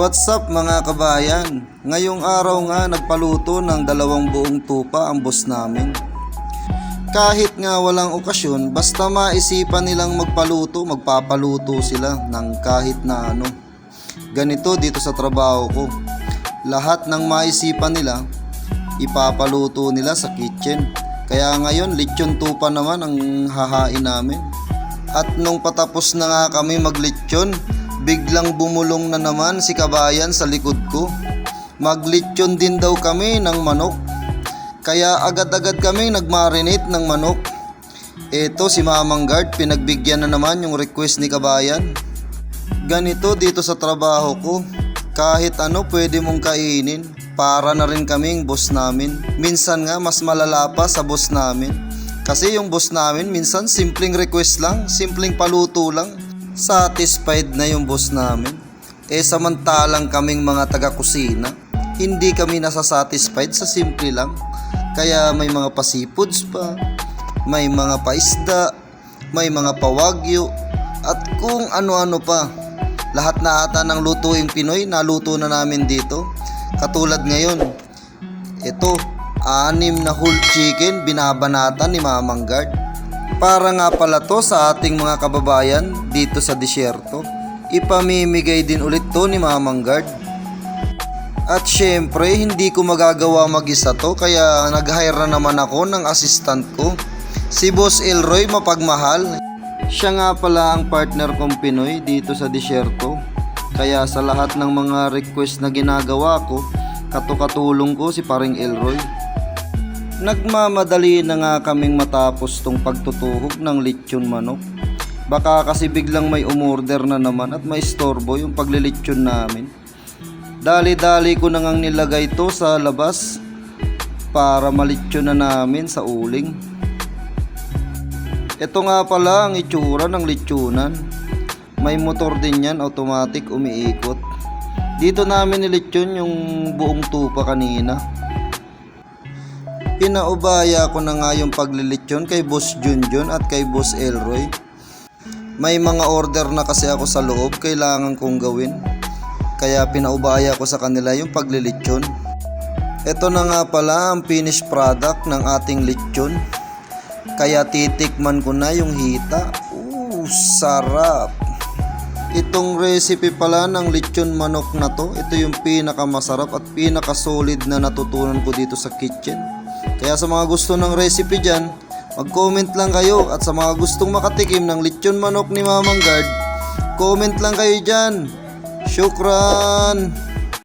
What's up mga kabayan? Ngayong araw nga nagpaluto ng 2 buong tupa ang boss namin. Kahit nga walang okasyon, basta maisipan nilang magpaluto, magpapaluto sila ng kahit na ano. Ganito dito sa trabaho ko. Lahat ng maisipan nila, ipapaluto nila sa kitchen. Kaya ngayon, lechon tupa naman ang hahain namin. At nung patapos na nga kami maglechon, biglang bumulong na naman si kabayan sa likod ko. Maglechon din daw kami ng manok. Kaya agad-agad kami nagmarinate ng manok. Eto si Mamang Guard, pinagbigyan na naman yung request ni kabayan. Ganito dito sa trabaho ko, kahit ano pwede mong kainin. Para na rin kaming boss namin. Minsan nga mas malala pa sa boss namin. Kasi yung boss namin minsan simpleng request lang, simpleng paluto lang, satisfied na yung boss namin. Samantalang kaming mga taga-kusina, hindi kami nasasatisfied sa simple lang. Kaya may mga pa-seafoods pa, may mga paisda, may mga pawagyo, at kung ano-ano pa. Lahat na ata ng lutuing Pinoy naluto na namin dito. Katulad ngayon, ito, 6 na whole chicken binabanatan ni Mamang Guard. Para nga pala to sa ating mga kababayan dito sa disyerto. Ipamimigay din ulit to ni Mamang Guard. At syempre, hindi ko magagawa mag-isa to, kaya nag-hire na naman ako ng assistant ko, si Boss Elroy Mapagmahal. Siya nga pala ang partner kong Pinoy dito sa disyerto. Kaya sa lahat ng mga request na ginagawa ko, katukatulong ko si Paring Elroy. Nagmamadali na nga kaming matapos tong pagtutuhog ng lechon manok. Baka kasi biglang may umorder na naman at may istorbo yung paglilechon namin. Dali-dali ko na ngang nilagay to sa labas para malechon na namin sa uling. Ito nga pala ang itsura ng lechonan. May motor din yan, automatic umiikot. Dito namin nilechon yung buong tupa kanina. Pinaubaya ko na nga yung paglilechon kay Boss Junjun at kay Boss Elroy. May mga order na kasi ako sa loob, kailangan kong gawin. Kaya pinaubaya ko sa kanila yung paglilechon. Ito na nga pala ang finished product ng ating lechon. Kaya titikman ko na yung hita. Sarap! Itong recipe pala ng lechon manok na to, ito yung pinakamasarap at pinakasolid na natutunan ko dito sa kitchen. Kaya sa mga gusto ng recipe dyan, mag-comment lang kayo. At sa mga gustong makatikim ng lechon manok ni Mamang Guard, comment lang kayo dyan. Syukran!